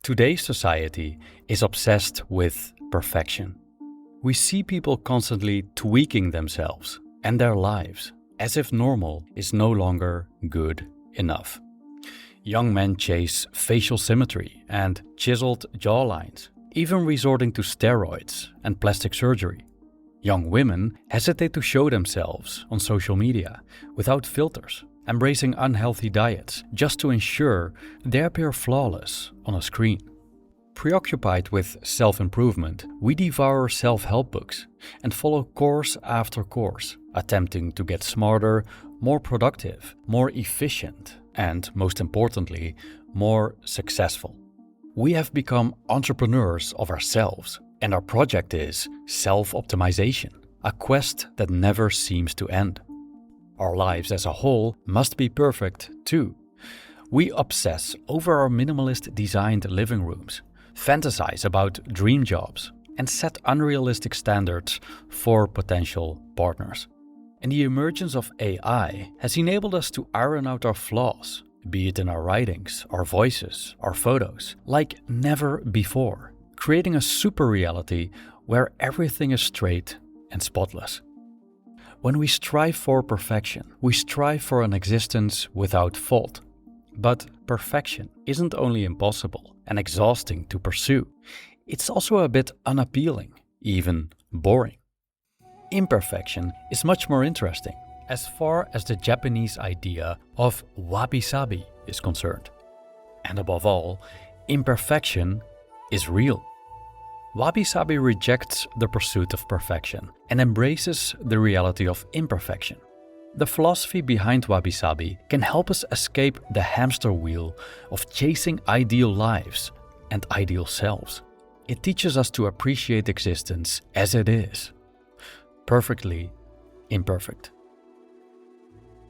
Today's society is obsessed with perfection. We see people constantly tweaking themselves and their lives as if normal is no longer good enough. Young men chase facial symmetry and chiseled jawlines, even resorting to steroids and plastic surgery. Young women hesitate to show themselves on social media without filters, embracing unhealthy diets just to ensure they appear flawless on a screen. Preoccupied with self-improvement, we devour self-help books and follow course after course, attempting to get smarter, more productive, more efficient, and most importantly, more successful. We have become entrepreneurs of ourselves, and our project is self-optimization, a quest that never seems to end. Our lives as a whole must be perfect too. We obsess over our minimalist designed living rooms, fantasize about dream jobs, and set unrealistic standards for potential partners. And the emergence of AI has enabled us to iron out our flaws, be it in our writings, our voices, our photos, like never before, creating a super reality where everything is straight and spotless. When we strive for perfection, we strive for an existence without fault. But perfection isn't only impossible and exhausting to pursue, it's also a bit unappealing, even boring. Imperfection is much more interesting as far as the Japanese idea of Wabi Sabi is concerned. And above all, imperfection is real. Wabi Sabi rejects the pursuit of perfection and embraces the reality of imperfection. The philosophy behind Wabi Sabi can help us escape the hamster wheel of chasing ideal lives and ideal selves. It teaches us to appreciate existence as it is, perfectly imperfect.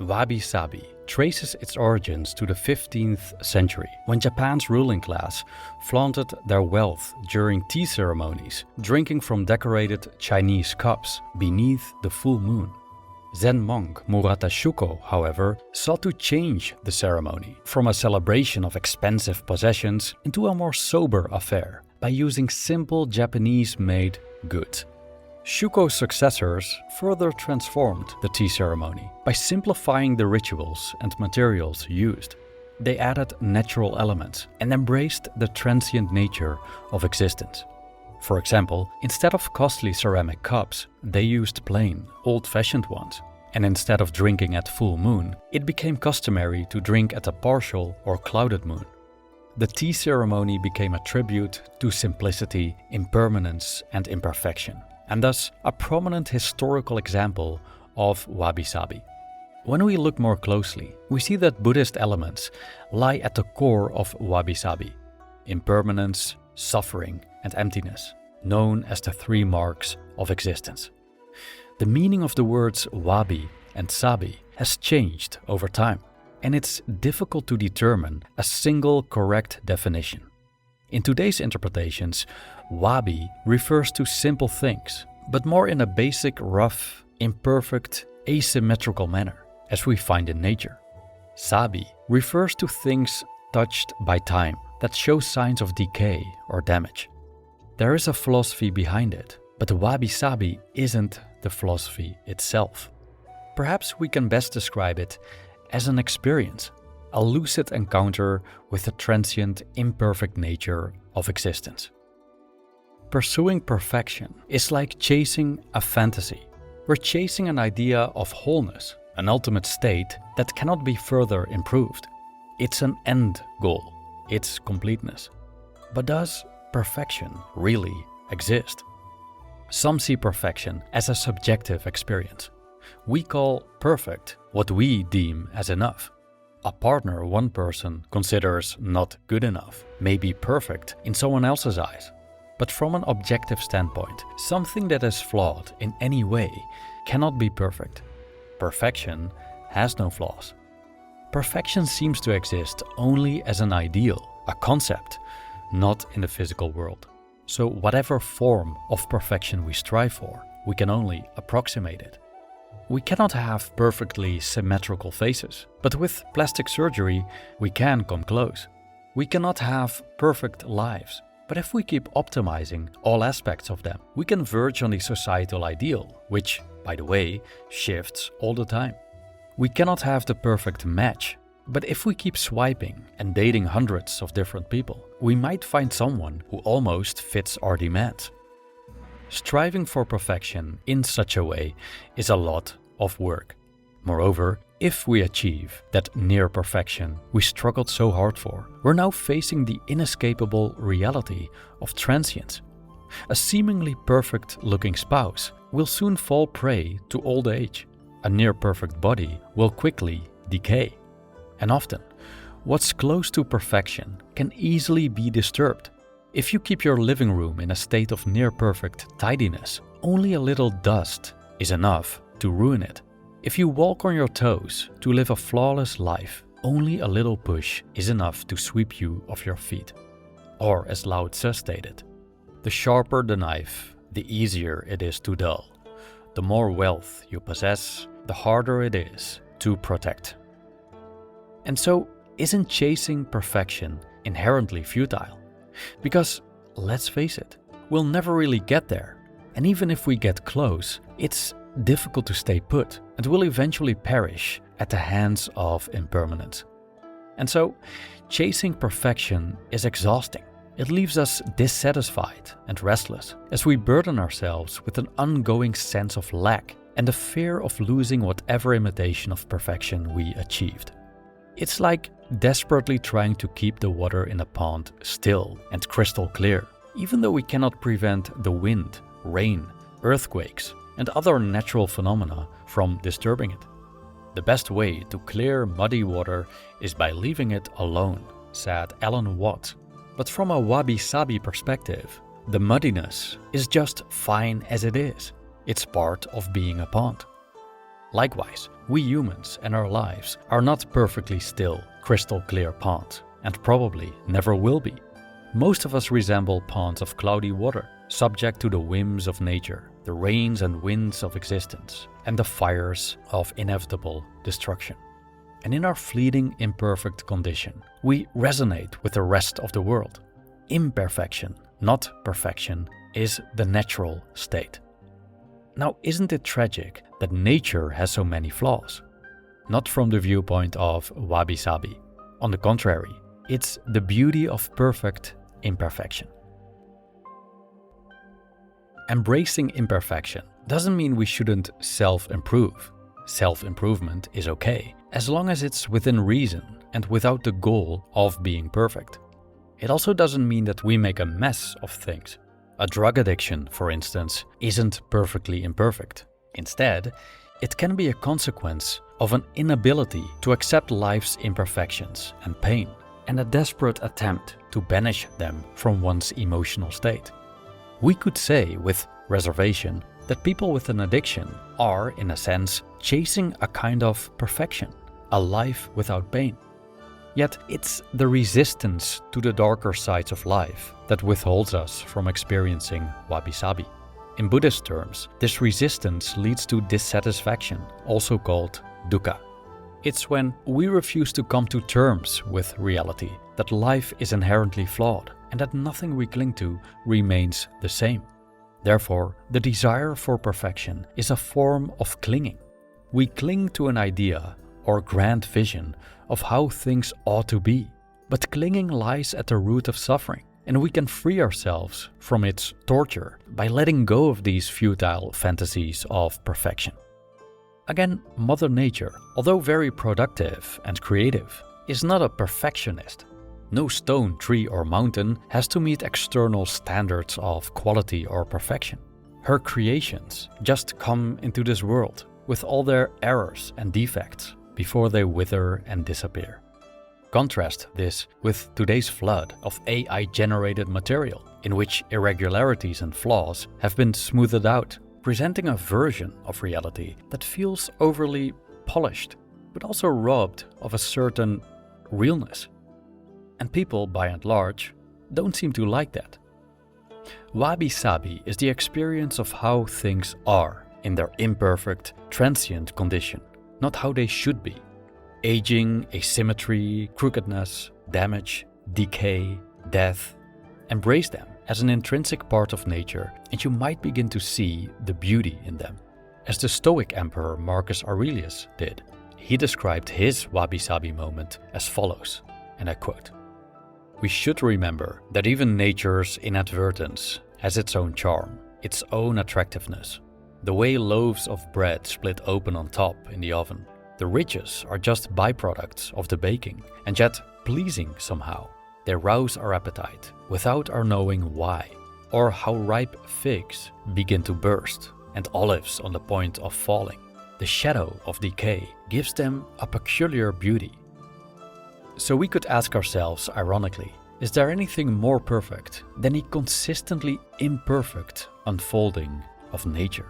Wabi Sabi traces its origins to the 15th century, when Japan's ruling class flaunted their wealth during tea ceremonies, drinking from decorated Chinese cups beneath the full moon. Zen monk Murata Shuko, however, sought to change the ceremony from a celebration of expensive possessions into a more sober affair by using simple Japanese-made goods. Shuko's successors further transformed the tea ceremony by simplifying the rituals and materials used. They added natural elements and embraced the transient nature of existence. For example, instead of costly ceramic cups, they used plain, old-fashioned ones. And instead of drinking at full moon, it became customary to drink at a partial or clouded moon. The tea ceremony became a tribute to simplicity, impermanence, and imperfection, and thus a prominent historical example of Wabi Sabi. When we look more closely, we see that Buddhist elements lie at the core of Wabi Sabi: impermanence, suffering, and emptiness, known as the three marks of existence. The meaning of the words wabi and sabi has changed over time, and it's difficult to determine a single correct definition. In today's interpretations, wabi refers to simple things, but more in a basic, rough, imperfect, asymmetrical manner, as we find in nature. Sabi refers to things touched by time that show signs of decay or damage. There is a philosophy behind it, but the Wabi Sabi isn't the philosophy itself. Perhaps we can best describe it as an experience, a lucid encounter with the transient, imperfect nature of existence. Pursuing perfection is like chasing a fantasy. We're chasing an idea of wholeness, an ultimate state that cannot be further improved. It's an end goal, it's completeness. But does perfection really exist? Some see perfection as a subjective experience. We call perfect what we deem as enough. A partner one person considers not good enough may be perfect in someone else's eyes. But from an objective standpoint, something that is flawed in any way cannot be perfect. Perfection has no flaws. Perfection seems to exist only as an ideal, a concept, not in the physical world. So whatever form of perfection we strive for, we can only approximate it. We cannot have perfectly symmetrical faces, but with plastic surgery, we can come close. We cannot have perfect lives, but if we keep optimizing all aspects of them, we can verge on the societal ideal, which, by the way, shifts all the time. We cannot have the perfect match, but if we keep swiping and dating hundreds of different people, we might find someone who almost fits our demands. Striving for perfection in such a way is a lot of work. Moreover, if we achieve that near perfection we struggled so hard for, we're now facing the inescapable reality of transience. A seemingly perfect-looking spouse will soon fall prey to old age. A near-perfect body will quickly decay. And often, what's close to perfection can easily be disturbed. If you keep your living room in a state of near-perfect tidiness, only a little dust is enough to ruin it. If you walk on your toes to live a flawless life, only a little push is enough to sweep you off your feet. Or as Lao Tzu stated, the sharper the knife, the easier it is to dull. The more wealth you possess, the harder it is to protect. And so, isn't chasing perfection inherently futile? Because, let's face it, we'll never really get there. And even if we get close, it's difficult to stay put and will eventually perish at the hands of impermanence. And so, chasing perfection is exhausting. It leaves us dissatisfied and restless as we burden ourselves with an ongoing sense of lack and the fear of losing whatever imitation of perfection we achieved. It's like desperately trying to keep the water in a pond still and crystal clear, even though we cannot prevent the wind, rain, earthquakes, and other natural phenomena from disturbing it. The best way to clear muddy water is by leaving it alone, said Alan Watt. But from a Wabi Sabi perspective, the muddiness is just fine as it is. It's part of being a pond. Likewise, we humans and our lives are not perfectly still, crystal clear ponds, and probably never will be. Most of us resemble ponds of cloudy water, subject to the whims of nature, the rains and winds of existence, and the fires of inevitable destruction. And in our fleeting, imperfect condition, we resonate with the rest of the world. Imperfection, not perfection, is the natural state. Now, isn't it tragic that nature has so many flaws? Not from the viewpoint of Wabi Sabi. On the contrary, it's the beauty of perfect imperfection. Embracing imperfection doesn't mean we shouldn't self-improve. Self-improvement is okay, as long as it's within reason and without the goal of being perfect. It also doesn't mean that we make a mess of things. A drug addiction, for instance, isn't perfectly imperfect. Instead, it can be a consequence of an inability to accept life's imperfections and pain, and a desperate attempt to banish them from one's emotional state. We could say, with reservation, that people with an addiction are, in a sense, chasing a kind of perfection, a life without pain. Yet it's the resistance to the darker sides of life that withholds us from experiencing Wabi Sabi. In Buddhist terms, this resistance leads to dissatisfaction, also called dukkha. It's when we refuse to come to terms with reality, that life is inherently flawed and that nothing we cling to remains the same. Therefore, the desire for perfection is a form of clinging. We cling to an idea or grand vision of how things ought to be, but clinging lies at the root of suffering, and we can free ourselves from its torture by letting go of these futile fantasies of perfection. Again, Mother Nature, although very productive and creative, is not a perfectionist. No stone, tree or mountain has to meet external standards of quality or perfection. Her creations just come into this world with all their errors and defects before they wither and disappear. Contrast this with today's flood of AI-generated material, in which irregularities and flaws have been smoothed out, presenting a version of reality that feels overly polished, but also robbed of a certain realness. And people, by and large, don't seem to like that. Wabi Sabi is the experience of how things are in their imperfect, transient condition, not how they should be. Aging, asymmetry, crookedness, damage, decay, death. Embrace them as an intrinsic part of nature, and you might begin to see the beauty in them. As the Stoic Emperor Marcus Aurelius did. He described his Wabi Sabi moment as follows, and I quote, "We should remember that even nature's inadvertence has its own charm, its own attractiveness. The way loaves of bread split open on top in the oven, the ridges are just byproducts of the baking, and yet pleasing somehow. They rouse our appetite without our knowing why, or how ripe figs begin to burst and olives on the point of falling. The shadow of decay gives them a peculiar beauty." So we could ask ourselves, ironically, is there anything more perfect than the consistently imperfect unfolding of nature?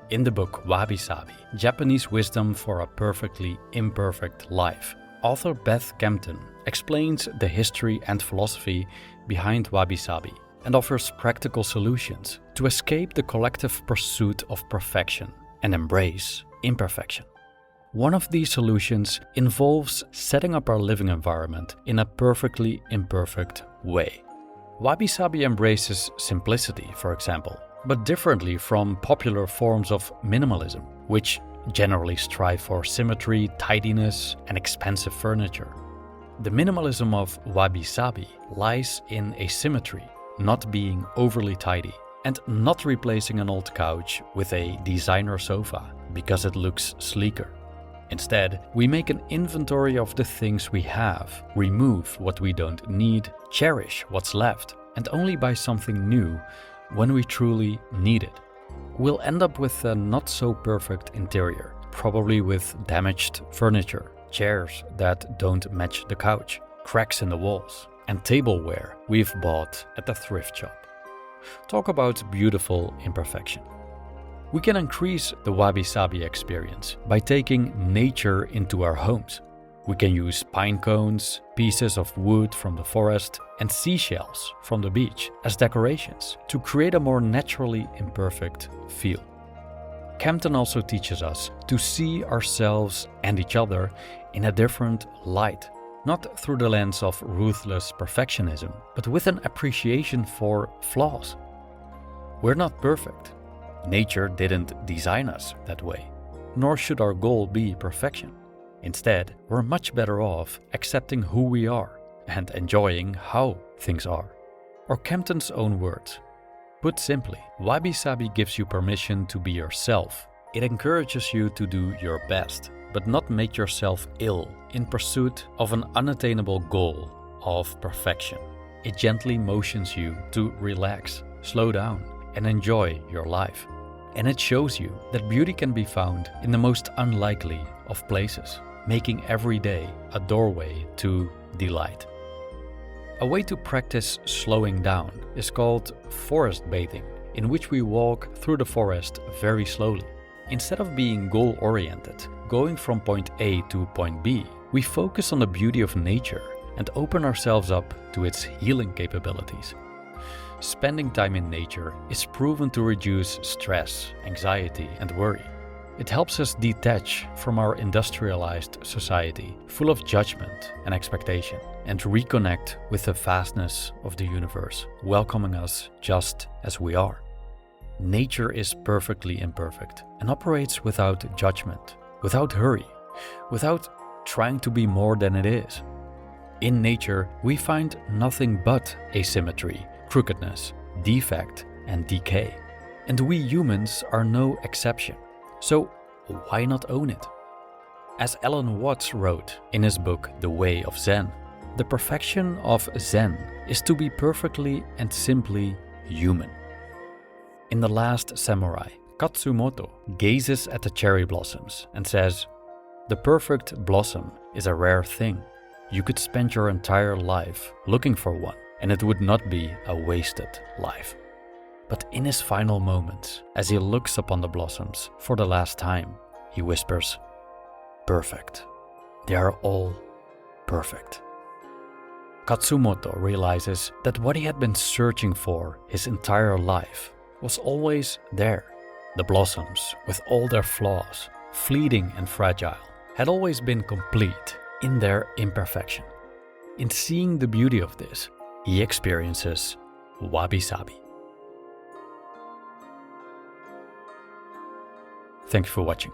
In the book Wabi Sabi, Japanese Wisdom for a Perfectly Imperfect Life, author Beth Kempton explains the history and philosophy behind Wabi Sabi and offers practical solutions to escape the collective pursuit of perfection and embrace imperfection. One of these solutions involves setting up our living environment in a perfectly imperfect way. Wabi Sabi embraces simplicity, for example, but differently from popular forms of minimalism, which generally strive for symmetry, tidiness, and expensive furniture. The minimalism of Wabi Sabi lies in asymmetry, not being overly tidy, and not replacing an old couch with a designer sofa because it looks sleeker. Instead, we make an inventory of the things we have, remove what we don't need, cherish what's left, and only buy something new when we truly need it. We'll end up with a not-so-perfect interior, probably with damaged furniture, chairs that don't match the couch, cracks in the walls, and tableware we've bought at the thrift shop. Talk about beautiful imperfection. We can increase the Wabi Sabi experience by taking nature into our homes. We can use pine cones, pieces of wood from the forest, and seashells from the beach as decorations to create a more naturally imperfect feel. Kempton also teaches us to see ourselves and each other in a different light, not through the lens of ruthless perfectionism, but with an appreciation for flaws. We're not perfect. Nature didn't design us that way, nor should our goal be perfection. Instead, we're much better off accepting who we are and enjoying how things are. Or Kempton's own words. Put simply, Wabi Sabi gives you permission to be yourself. It encourages you to do your best, but not make yourself ill in pursuit of an unattainable goal of perfection. It gently motions you to relax, slow down, and enjoy your life. And it shows you that beauty can be found in the most unlikely of places, making every day a doorway to delight. A way to practice slowing down is called forest bathing, in which we walk through the forest very slowly. Instead of being goal-oriented, going from point A to point B, we focus on the beauty of nature and open ourselves up to its healing capabilities. Spending time in nature is proven to reduce stress, anxiety, and worry. It helps us detach from our industrialized society, full of judgment and expectation, and reconnect with the vastness of the universe, welcoming us just as we are. Nature is perfectly imperfect and operates without judgment, without hurry, without trying to be more than it is. In nature, we find nothing but asymmetry, crookedness, defect, and decay. And we humans are no exception. So why not own it? As Alan Watts wrote in his book The Way of Zen, the perfection of Zen is to be perfectly and simply human. In The Last Samurai, Katsumoto gazes at the cherry blossoms and says, "The perfect blossom is a rare thing. You could spend your entire life looking for one, and it would not be a wasted life." But in his final moments, as he looks upon the blossoms for the last time, he whispers, "Perfect. They are all perfect." Katsumoto realizes that what he had been searching for his entire life was always there. The blossoms, with all their flaws, fleeting and fragile, had always been complete in their imperfection. In seeing the beauty of this, he experiences Wabi Sabi. Thanks for watching.